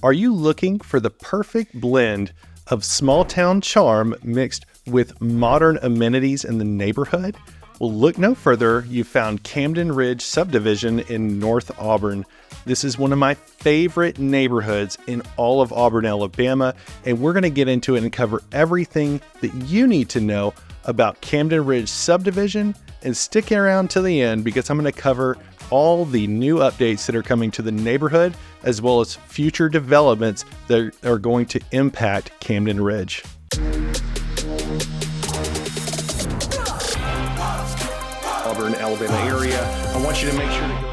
Are you looking for the perfect blend of small town charm mixed with modern amenities in the neighborhood? Well, look no further. You found Camden Ridge subdivision in North Auburn. This is one of my favorite neighborhoods in all of Auburn, Alabama, and we're going to get into it and cover everything that you need to know about Camden Ridge subdivision. And stick around to the end because I'm going to cover all the new updates that are coming to the neighborhood, as well as future developments that are going to impact Camden Ridge. Auburn, Alabama area. I want you to make sure to go ahead.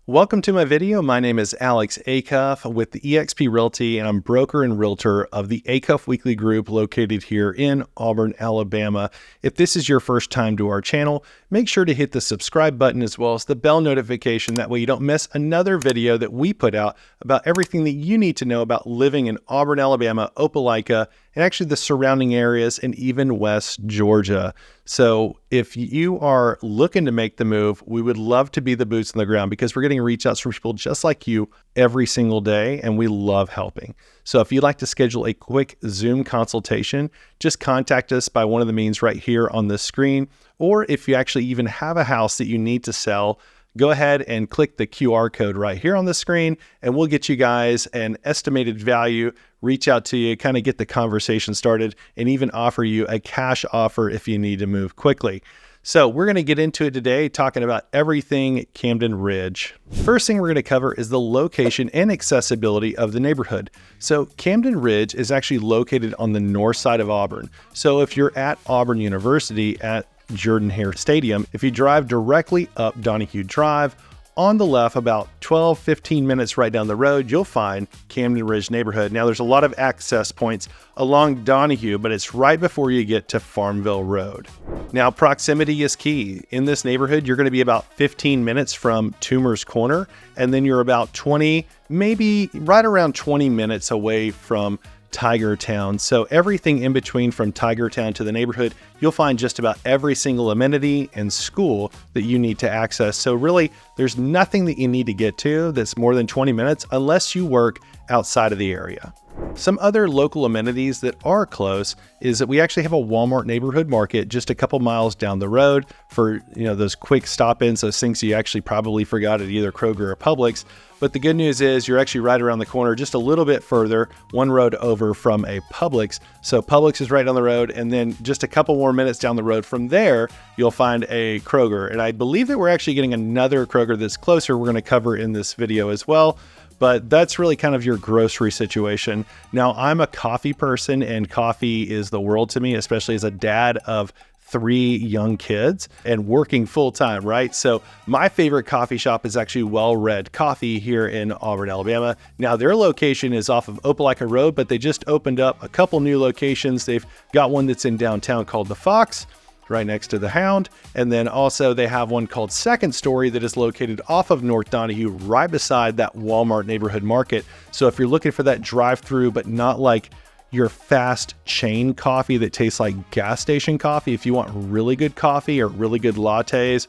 Welcome to my video. My name is Alex Acuff with the eXp Realty, and I'm broker and realtor of the Acuff Weekly Group located here in Auburn, Alabama. If this is your first time to our channel, make sure to hit the subscribe button as well as the bell notification. That way you don't miss another video that we put out about everything that you need to know about living in Auburn, Alabama, Opelika, and actually the surrounding areas and even West Georgia. So if you are looking to make the move, we would love to be the boots on the ground because we're getting reach outs from people just like you every single day, and we love helping. So if you'd like to schedule a quick Zoom consultation, just contact us by one of the means right here on the screen. Or if you actually even have a house that you need to sell, go ahead and click the QR code right here on the screen, and we'll get you guys an estimated value, reach out to you, kind of get the conversation started, and even offer you a cash offer if you need to move quickly. So we're going to get into it today, talking about everything Camden Ridge. First thing we're going to cover is the location and accessibility of the neighborhood. So Camden Ridge is actually located on the north side of Auburn. So if you're at Auburn University at Jordan-Hare Stadium, if you drive directly up Donahue Drive, on the left, about 12-15 minutes right down the road, you'll find Camden Ridge neighborhood. Now, there's a lot of access points along Donahue, but it's right before you get to Farmville Road. Now, proximity is key. In this neighborhood, you're going to be about 15 minutes from Toomer's Corner, and then you're about 20, maybe right around 20 minutes away from Tiger Town. So everything in between from Tiger Town to the neighborhood, you'll find just about every single amenity and school that you need to access. So really, there's nothing that you need to get to that's more than 20 minutes unless you work outside of the area. Some other local amenities that are close is that we actually have a Walmart neighborhood market just a couple miles down the road for, those quick stop-ins, those things you actually probably forgot at either Kroger or Publix. But the good news is you're actually right around the corner, just a little bit further, one road over from a Publix. So Publix is right down the road, and then just a couple more minutes down the road from there, you'll find a Kroger. And I believe that we're actually getting another Kroger that's closer we're going to cover in this video as well. But that's really kind of your grocery situation. Now, I'm a coffee person, and coffee is the world to me, especially as a dad of 3 young kids and working full time, right? So my favorite coffee shop is actually Well Read Coffee here in Auburn, Alabama. Now, their location is off of Opelika Road, but they just opened up a couple new locations. They've got one that's in downtown called The Fox, right next to the Hound. And then also they have one called Second Story that is located off of North Donahue, right beside that Walmart neighborhood market. So if you're looking for that drive-through, but not like your fast chain coffee that tastes like gas station coffee, if you want really good coffee or really good lattes,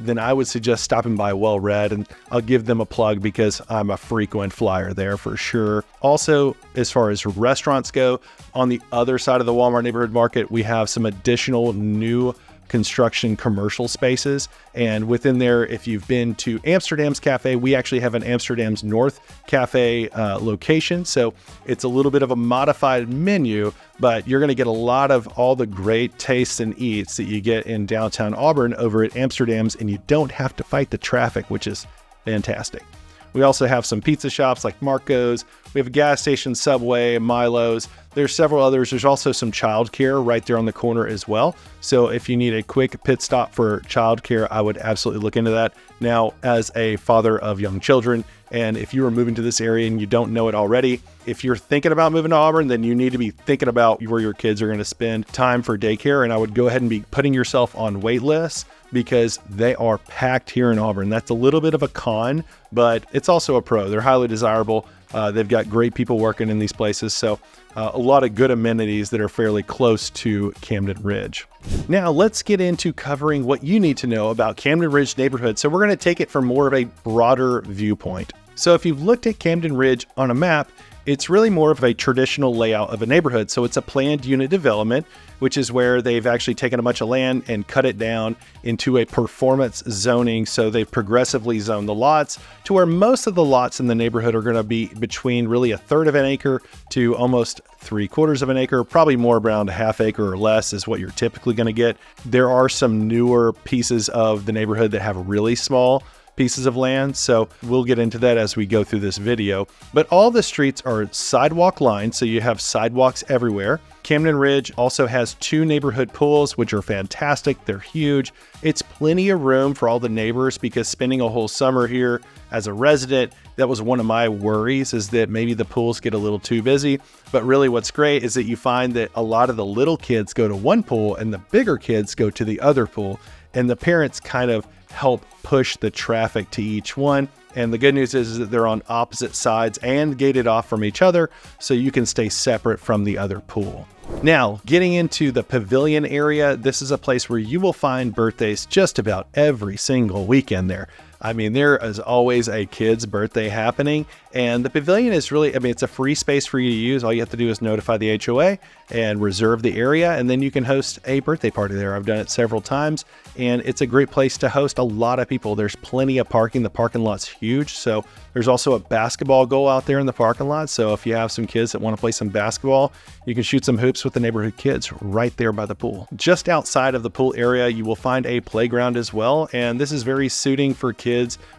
then I would suggest stopping by Well Read, and I'll give them a plug because I'm a frequent flyer there for sure. Also, as far as restaurants go, on the other side of the Walmart neighborhood market, we have some additional new construction commercial spaces. And within there, if you've been to Amsterdam's Cafe, we actually have an Amsterdam's North Cafe location. So it's a little bit of a modified menu, but you're going to get a lot of all the great tastes and eats that you get in downtown Auburn over at Amsterdam's, and you don't have to fight the traffic, which is fantastic. We also have some pizza shops like Marco's. We have a gas station, Subway, Milo's. There's several others. There's also some childcare right there on the corner as well. So if you need a quick pit stop for childcare, I would absolutely look into that. Now, as a father of young children, and if you are moving to this area and you don't know it already, if you're thinking about moving to Auburn, then you need to be thinking about where your kids are going to spend time for daycare. And I would go ahead and be putting yourself on wait lists because they are packed here in Auburn. That's a little bit of a con, but it's also a pro. They're highly desirable. They've got great people working in these places. So a lot of good amenities that are fairly close to Camden Ridge. Now let's get into covering what you need to know about Camden Ridge neighborhood. So we're going to take it from more of a broader viewpoint. So if you've looked at Camden Ridge on a map, it's really more of a traditional layout of a neighborhood. So it's a planned unit development, which is where they've actually taken a bunch of land and cut it down into a performance zoning. So they've progressively zoned the lots to where most of the lots in the neighborhood are going to be between really 1/3 of an acre to almost 3/4 of an acre, probably more around a 1/2 acre or less is what you're typically going to get. There are some newer pieces of the neighborhood that have really small pieces of land, so we'll get into that as we go through this video. But all the streets are sidewalk lined, so you have sidewalks everywhere. Camden Ridge also has 2 neighborhood pools, which are fantastic. They're huge. It's plenty of room for all the neighbors, because spending a whole summer here as a resident, that was one of my worries, is that maybe the pools get a little too busy. But really what's great is that you find that a lot of the little kids go to one pool and the bigger kids go to the other pool, and the parents kind of help push the traffic to each one. And the good news is that they're on opposite sides and gated off from each other, so you can stay separate from the other pool. Now, getting into the pavilion area, this is a place where you will find birthdays just about every single weekend there. I mean, there is always a kid's birthday happening, and the pavilion is really, it's a free space for you to use. All you have to do is notify the HOA and reserve the area, and then you can host a birthday party there. I've done it several times, and it's a great place to host a lot of people. There's plenty of parking. The parking lot's huge, so there's also a basketball goal out there in the parking lot. So if you have some kids that want to play some basketball, you can shoot some hoops with the neighborhood kids right there by the pool. Just outside of the pool area, you will find a playground as well, and this is very suiting for kids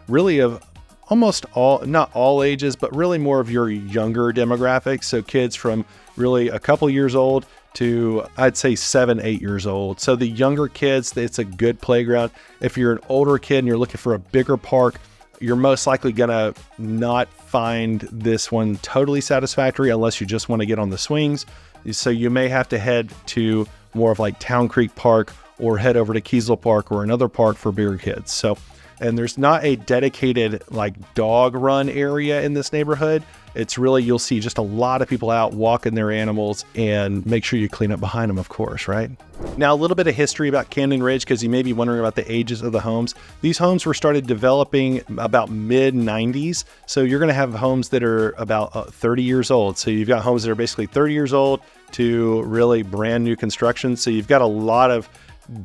really of almost all, not all ages, but really more of your younger demographics. So kids from really a couple years old to, I'd say, 7, 8 years old. So the younger kids, it's a good playground. If you're an older kid and you're looking for a bigger park, you're most likely gonna not find this one totally satisfactory unless you just want to get on the swings. So you may have to head to more of like Town Creek Park, or head over to Kiesel Park or another park for bigger kids. So, and there's not a dedicated like dog run area in this neighborhood. It's really, you'll see just a lot of people out walking their animals, and make sure you clean up behind them, of course, right? Now, a little bit of history about Camden Ridge, because you may be wondering about the ages of the homes. These homes were started developing about mid-90s. So you're going to have homes that are about 30 years old. So you've got homes that are basically 30 years old to really brand new construction. So you've got a lot of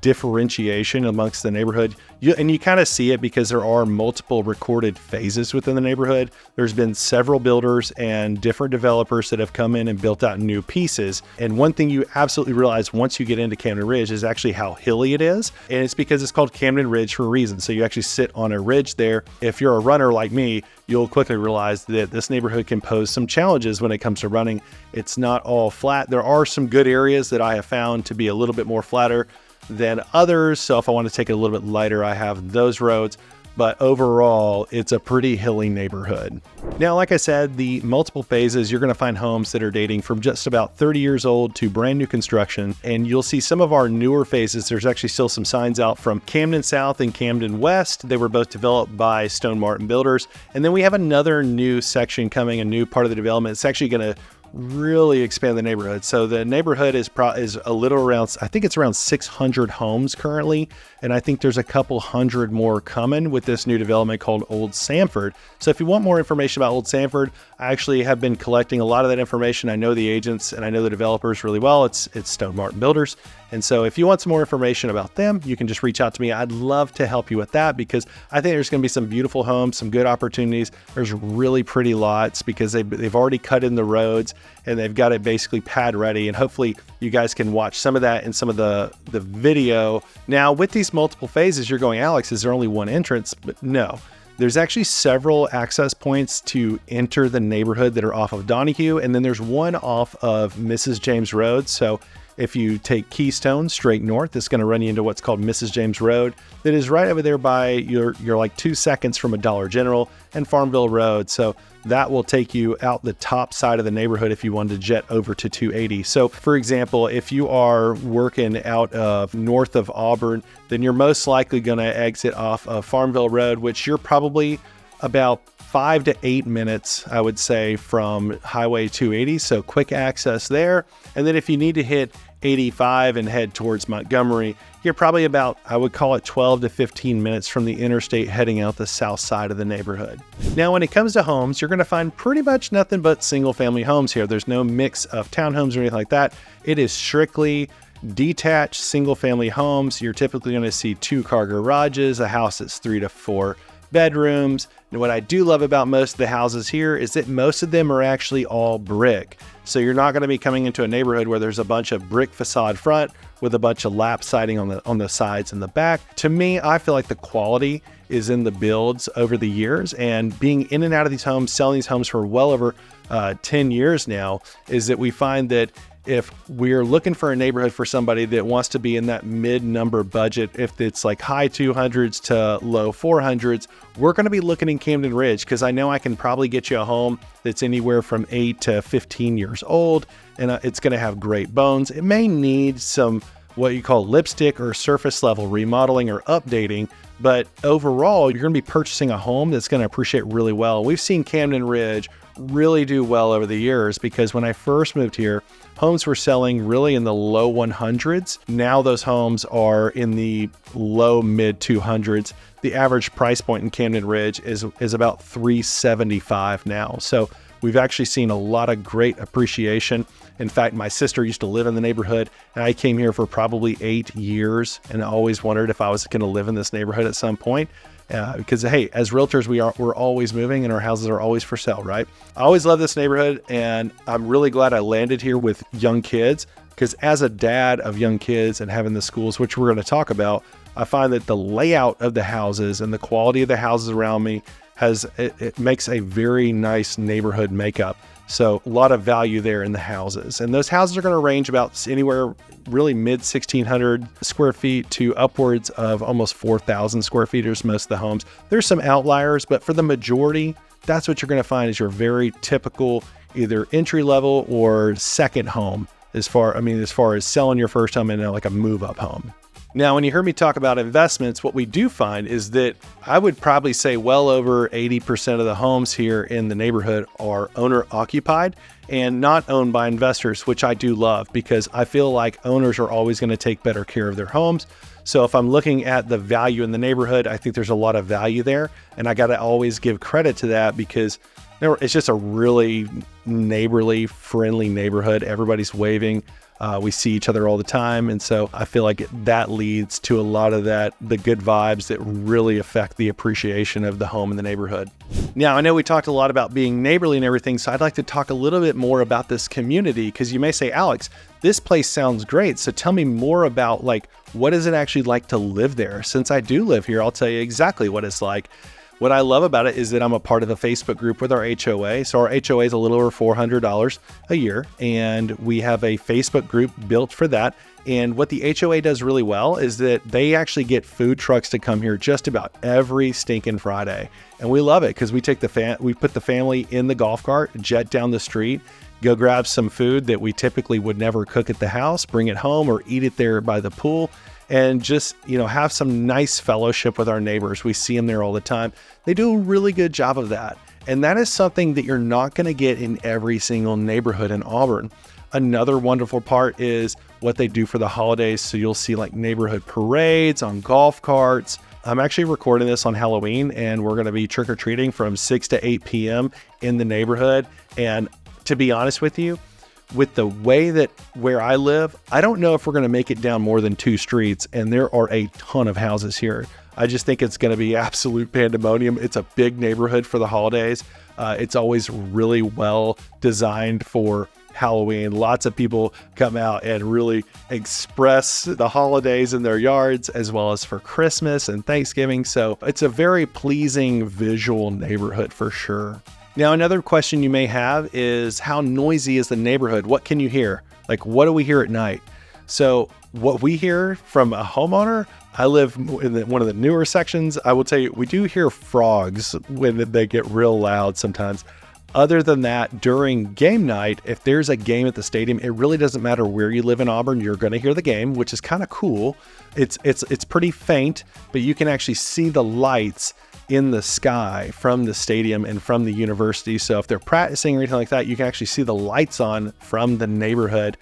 differentiation amongst the neighborhood. And you kind of see it because there are multiple recorded phases within the neighborhood. There's been several builders and different developers that have come in and built out new pieces. And one thing you absolutely realize once you get into Camden Ridge is actually how hilly it is. And it's because it's called Camden Ridge for a reason. So you actually sit on a ridge there. If you're a runner like me, you'll quickly realize that this neighborhood can pose some challenges when it comes to running. It's not all flat. There are some good areas that I have found to be a little bit more flatter than others. So if I want to take it a little bit lighter, I have those roads. But overall, it's a pretty hilly neighborhood. Now, like I said, the multiple phases, you're going to find homes that are dating from just about 30 years old to brand new construction. And you'll see some of our newer phases. There's actually still some signs out from Camden South and Camden West. They were both developed by Stone Martin Builders. And then we have another new section coming, a new part of the development. It's actually going to really expand the neighborhood. So the neighborhood is a little around, I think it's around 600 homes currently. And I think there's a couple hundred more coming with this new development called Old Sanford. So if you want more information about Old Sanford, I actually have been collecting a lot of that information. I know the agents and I know the developers really well. It's Stone Martin Builders. And so if you want some more information about them, you can just reach out to me. I'd love to help you with that, because I think there's going to be some beautiful homes, some good opportunities. There's really pretty lots because they've already cut in the roads and they've got it basically pad ready. And hopefully you guys can watch some of that in some of the video. Now, with these multiple phases, you're going, Alex, is there only one entrance? But no. There's actually several access points to enter the neighborhood that are off of Donahue, and then there's one off of Mrs. James Road. So if you take Keystone straight north, it's going to run you into what's called Mrs. James Road. That is right over there by you're like 2 seconds from a Dollar General and Farmville Road. So that will take you out the top side of the neighborhood if you wanted to jet over to 280. So for example, if you are working out of north of Auburn, then you're most likely going to exit off of Farmville Road, which you're probably about 5 to 8 minutes, I would say, from Highway 280. So quick access there. And then if you need to hit 85 and head towards Montgomery, You're probably about, I would call it 12 to 15 minutes from the interstate heading out the south side of the neighborhood. Now, when it comes to homes, you're going to find pretty much nothing but single family homes here. There's no mix of townhomes or anything like that. It is strictly detached single family homes. You're typically going to see 2-car garages, a house that's 3 to 4 bedrooms. And what I do love about most of the houses here is that most of them are actually all brick. So you're not going to be coming into a neighborhood where there's a bunch of brick facade front with a bunch of lap siding on the sides and the back. To me, I feel like the quality is in the builds over the years, and being in and out of these homes, selling these homes for well over 10 years now, is that we find that if we're looking for a neighborhood for somebody that wants to be in that mid-number budget, if it's like high 200s to low 400s, we're going to be looking in Camden Ridge, because I know I can probably get you a home that's anywhere from 8 to 15 years old, and it's going to have great bones. It may need some what you call lipstick or surface level remodeling or updating, but overall, you're going to be purchasing a home that's going to appreciate really well. We've seen Camden Ridge really do well over the years, because when I first moved here, homes were selling really in the low 100s. Now those homes are in the low mid 200s. The average price point in Camden Ridge is about $375 now. So we've actually seen a lot of great appreciation. In fact, my sister used to live in the neighborhood, and I came here for probably 8 years and I always wondered if I was going to live in this neighborhood at some point. Because hey, as realtors, we're always moving and our houses are always for sale, right? I always love this neighborhood, and I'm really glad I landed here with young kids, because as a dad of young kids and having the schools, which we're going to talk about, I find that the layout of the houses and the quality of the houses around me it makes a very nice neighborhood makeup. So a lot of value there in the houses. And those houses are going to range about anywhere really mid 1,600 square feet to upwards of almost 4,000 square feet is most of the homes. There's some outliers, but for the majority, that's what you're going to find is your very typical either entry level or second home as far as selling your first home in like a move up home. Now, when you hear me talk about investments, what we do find is that I would probably say well over 80% of the homes here in the neighborhood are owner occupied and not owned by investors, which I do love, because I feel like owners are always going to take better care of their homes. So if I'm looking at the value in the neighborhood, I think there's a lot of value there. And I got to always give credit to that, because it's just a really neighborly, friendly neighborhood. Everybody's waving. We see each other all the time. And so I feel like that leads to a lot of the good vibes that really affect the appreciation of the home in the neighborhood. Now, I know we talked a lot about being neighborly and everything, so I'd like to talk a little bit more about this community, because you may say, Alex, this place sounds great. So tell me more about what is it actually like to live there? Since I do live here, I'll tell you exactly what it's like. What I love about it is that I'm a part of a Facebook group with our HOA. So our HOA is a little over $400 a year, and we have a Facebook group built for that. And what the HOA does really well is that they actually get food trucks to come here just about every stinking Friday. And we love it, because we put the family in the golf cart, jet down the street, go grab some food that we typically would never cook at the house, bring it home or eat it there by the pool, and just, have some nice fellowship with our neighbors. We see them there all the time. They do a really good job of that. And that is something that you're not going to get in every single neighborhood in Auburn. Another wonderful part is what they do for the holidays. So you'll see neighborhood parades on golf carts. I'm actually recording this on Halloween, and we're going to be trick-or-treating from 6 to 8 p.m. in the neighborhood. And to be honest with you, with the way that where I live, I don't know if we're going to make it down more than 2 streets, and there are a ton of houses here. I just think it's going to be absolute pandemonium. It's a big neighborhood for the holidays. It's always really well designed for Halloween. Lots of people come out and really express the holidays in their yards, as well as for Christmas and Thanksgiving. So it's a very pleasing visual neighborhood for sure. Now, another question you may have is, how noisy is the neighborhood? What can you hear? What do we hear at night? So what we hear from a homeowner, I live in one of the newer sections. I will tell you, we do hear frogs when they get real loud sometimes. Other than that, during game night, if there's a game at the stadium, it really doesn't matter where you live in Auburn, you're going to hear the game, which is kind of cool. It's pretty faint, but you can actually see the lights in the sky from the stadium and from the university. So if they're practicing or anything like that, you can actually see the lights on from the neighborhood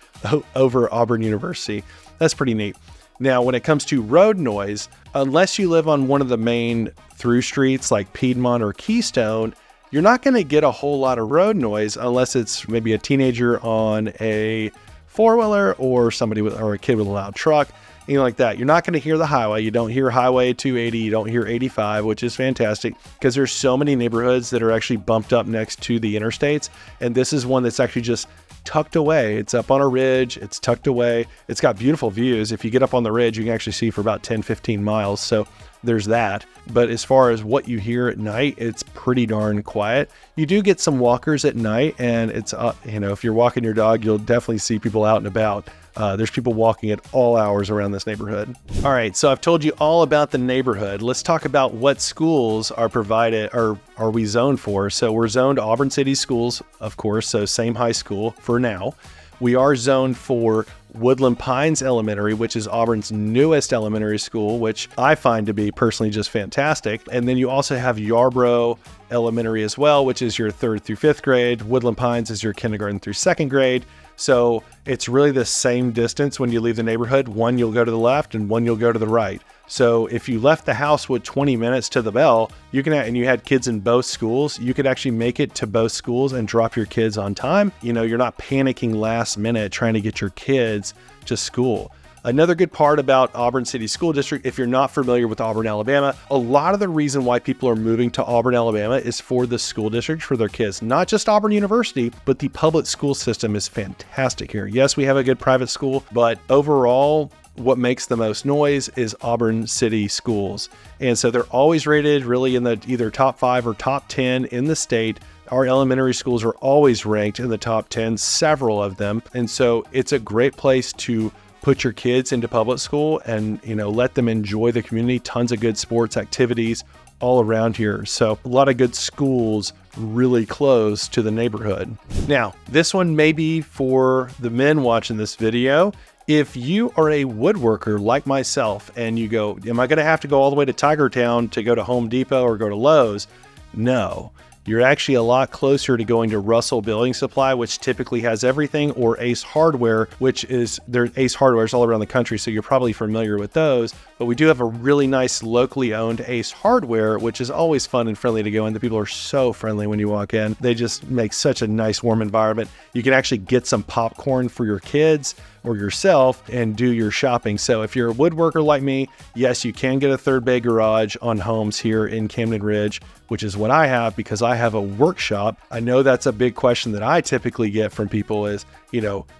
over Auburn University. That's pretty neat. Now, when it comes to road noise, unless you live on one of the main through streets like Piedmont or Keystone, you're not going to get a whole lot of road noise unless it's maybe a teenager on a four-wheeler or somebody with, or a kid with a loud truck, anything like that. You're not going to hear the highway. You don't hear Highway 280. You don't hear 85, which is fantastic because there's so many neighborhoods that are actually bumped up next to the interstates. And this is one that's actually just tucked away. It's up on a ridge. It's tucked away. It's got beautiful views. If you get up on the ridge, you can actually see for about 10, 15 miles. So there's that. But as far as what you hear at night, it's pretty darn quiet. You do get some walkers at night, and it's, if you're walking your dog, you'll definitely see people out and about. There's people walking at all hours around this neighborhood. All right, so I've told you all about the neighborhood. Let's talk about what schools are provided, or are we zoned for. So we're zoned Auburn City Schools, of course, so same high school for now. We are zoned for Woodland Pines Elementary, which is Auburn's newest elementary school, which I find to be personally just fantastic. And then you also have Yarborough Elementary as well, which is your 3rd through 5th grade. Woodland Pines is your kindergarten through 2nd grade. So it's really the same distance when you leave the neighborhood. One you'll go to the left and one you'll go to the right. So if you left the house with 20 minutes to the bell, and you had kids in both schools, you could actually make it to both schools and drop your kids on time. You're not panicking last minute trying to get your kids to school. Another good part about Auburn City School District, if you're not familiar with Auburn, Alabama, a lot of the reason why people are moving to Auburn, Alabama is for the school district for their kids. Not just Auburn University, but the public school system is fantastic here. Yes, we have a good private school, but overall, what makes the most noise is Auburn City Schools. And so they're always rated really in the either top 5 or top 10 in the state. Our elementary schools are always ranked in the top 10, several of them. And so it's a great place to put your kids into public school and, let them enjoy the community. Tons of good sports activities all around here. So a lot of good schools really close to the neighborhood. Now, this one may be for the men watching this video. If you are a woodworker like myself and you go, am I going to have to go all the way to Tigertown to go to Home Depot or go to Lowe's? No. You're actually a lot closer to going to Russell Building Supply, which typically has everything, or Ace Hardware, which is Ace Hardware is all around the country, so you're probably familiar with those. But we do have a really nice locally owned Ace Hardware, which is always fun and friendly to go in. The people are so friendly when you walk in. They just make such a nice, warm environment. You can actually get some popcorn for your kids or yourself and do your shopping. So if you're a woodworker like me, yes, you can get a third bay garage on homes here in Camden Ridge, which is what I have because I have a workshop. I know that's a big question that I typically get from people is,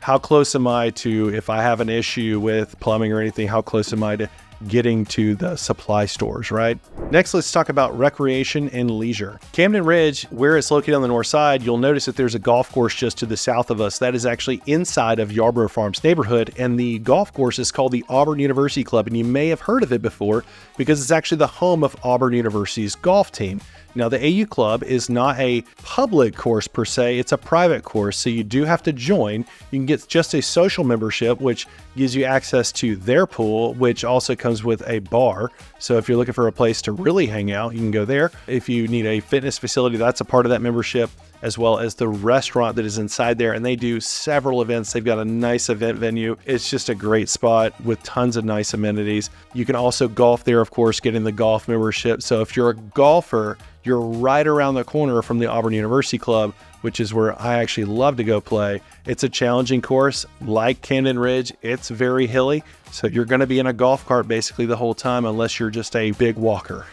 how close am I to, if I have an issue with plumbing or anything, how close am I to getting to the supply stores, right? Next, let's talk about recreation and leisure. Camden Ridge, where it's located on the north side, you'll notice that there's a golf course just to the south of us. That is actually inside of Yarborough Farms neighborhood, and the golf course is called the Auburn University Club, and you may have heard of it before because it's actually the home of Auburn University's golf team. Now, the AU Club is not a public course per se, it's a private course, so you do have to join. You can get just a social membership, which gives you access to their pool, which also comes with a bar. So if you're looking for a place to really hang out, you can go there. If you need a fitness facility, that's a part of that membership, as well as the restaurant that is inside there. And they do several events. They've got a nice event venue. It's just a great spot with tons of nice amenities. You can also golf there, of course, getting the golf membership. So if you're a golfer, you're right around the corner from the Auburn University Club, which is where I actually love to go play. It's a challenging course. Like Camden Ridge, it's very hilly. So you're going to be in a golf cart basically the whole time unless you're just a big walker.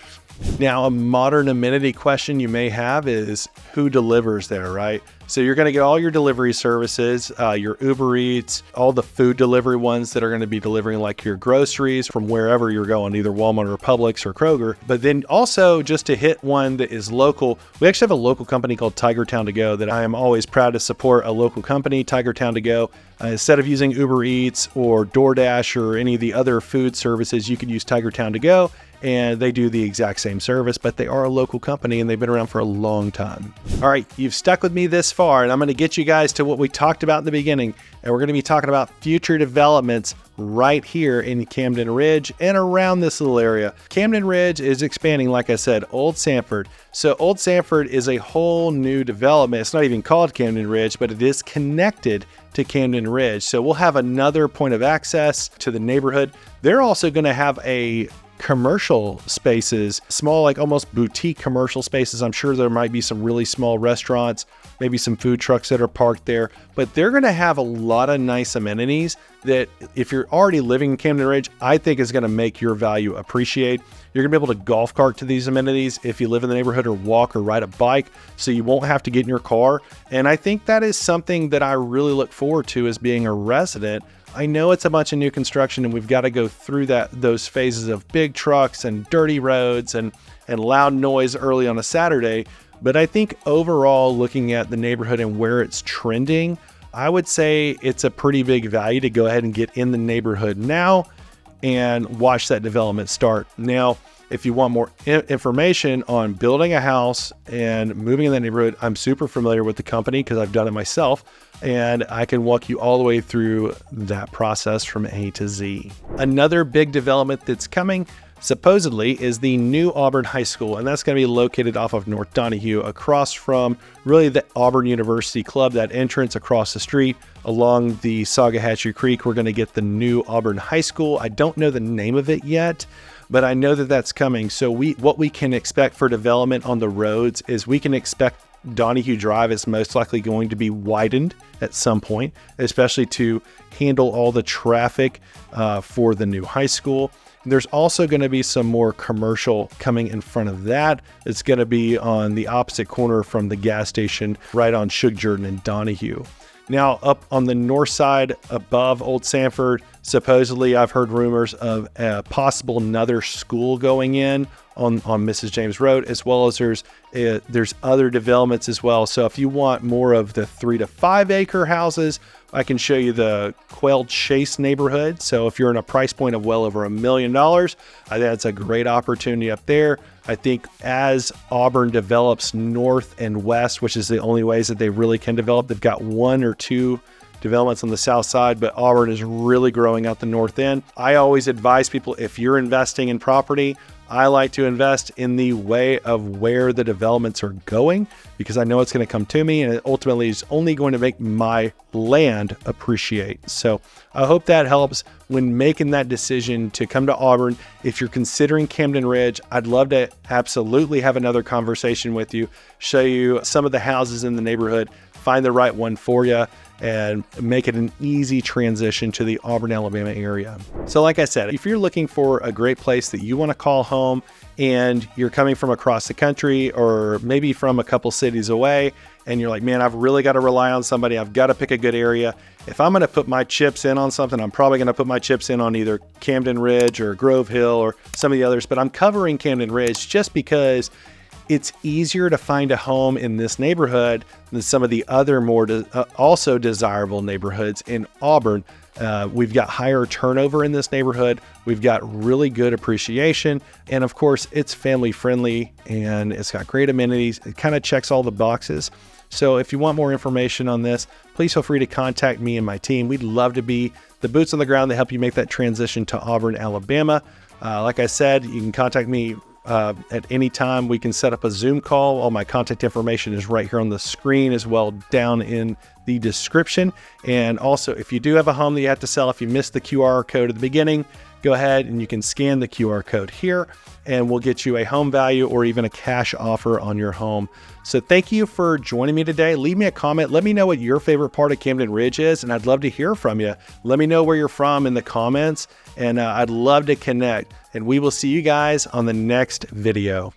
Now, a modern amenity question you may have is who delivers there, right? So you're going to get all your delivery services, your Uber Eats, all the food delivery ones that are going to be delivering like your groceries from wherever you're going, either Walmart or Publix or Kroger. But then also just to hit one that is local, we actually have a local company called Tigertown to Go that I am always proud to support. A local company, Tigertown to Go. Instead of using Uber Eats or DoorDash or any of the other food services, you could use Tigertown to Go. And they do the exact same service, but they are a local company and they've been around for a long time. All right, you've stuck with me this far, and I'm going to get you guys to what we talked about in the beginning. And we're going to be talking about future developments right here in Camden Ridge and around this little area. Camden Ridge is expanding, like I said, Old Sanford. So Old Sanford is a whole new development. It's not even called Camden Ridge, but it is connected to Camden Ridge. So we'll have another point of access to the neighborhood. They're also going to have a commercial spaces, small, like almost boutique commercial spaces. I'm sure there might be some really small restaurants, maybe some food trucks that are parked there, but they're going to have a lot of nice amenities that if you're already living in Camden Ridge, I think is going to make your value appreciate. You're going to be able to golf cart to these amenities if you live in the neighborhood, or walk or ride a bike, so you won't have to get in your car. And I think that is something that I really look forward to as being a resident. I know it's a bunch of new construction and we've got to go through those phases of big trucks and dirty roads and loud noise early on a Saturday. But I think overall, looking at the neighborhood and where it's trending, I would say it's a pretty big value to go ahead and get in the neighborhood now and watch that development start. Now, if you want more information on building a house and moving in that neighborhood, I'm super familiar with the company because I've done it myself, and I can walk you all the way through that process from A to Z. Another big development that's coming, supposedly, is the new Auburn High School, and that's going to be located off of North Donahue, across from really the Auburn University Club, that entrance across the street along the Sagahatchee Creek. We're going to get the new Auburn High School. I don't know the name of it yet, but I know that that's coming. So what we can expect for development on the roads is we can expect Donahue Drive is most likely going to be widened at some point, especially to handle all the traffic for the new high school. There's also going to be some more commercial coming in front of that. It's going to be on the opposite corner from the gas station, right on Shug Jordan and Donahue. Now, up on the north side above Old Sanford, supposedly I've heard rumors of a possible another school going in on Mrs. James Road, as well as there's other developments as well. So if you want more of the 3 to 5 acre houses, I can show you the Quail Chase neighborhood. So if you're in a price point of well over $1 million, I think that's a great opportunity up there. I think as Auburn develops north and west, which is the only ways that they really can develop, they've got 1 or 2 developments on the south side, but Auburn is really growing out the north end. I always advise people, if you're investing in property, I like to invest in the way of where the developments are going, because I know it's going to come to me and it ultimately is only going to make my land appreciate. So I hope that helps when making that decision to come to Auburn. If you're considering Camden Ridge, I'd love to absolutely have another conversation with you, show you some of the houses in the neighborhood, find the right one for you, and make it an easy transition to the Auburn, Alabama area. So like I said, if you're looking for a great place that you want to call home and you're coming from across the country or maybe from a couple cities away, and you're like, man, I've really got to rely on somebody, I've got to pick a good area. If I'm going to put my chips in on something, I'm probably going to put my chips in on either Camden Ridge or Grove Hill or some of the others, but I'm covering Camden Ridge just because it's easier to find a home in this neighborhood than some of the other more also desirable neighborhoods in Auburn. We've got higher turnover in this neighborhood. We've got really good appreciation. And of course, it's family friendly and it's got great amenities. It kind of checks all the boxes. So if you want more information on this, please feel free to contact me and my team. We'd love to be the boots on the ground to help you make that transition to Auburn, Alabama. Like I said, you can contact me at any time. We can set up a Zoom call. All my contact information is right here on the screen, as well down in the description. And also, if you do have a home that you have to sell, if you missed the QR code at the beginning, go ahead and you can scan the QR code here and we'll get you a home value or even a cash offer on your home. So thank you for joining me today. Leave me a comment. Let me know what your favorite part of Camden Ridge is, and I'd love to hear from you. Let me know where you're from in the comments, and I'd love to connect. And we will see you guys on the next video.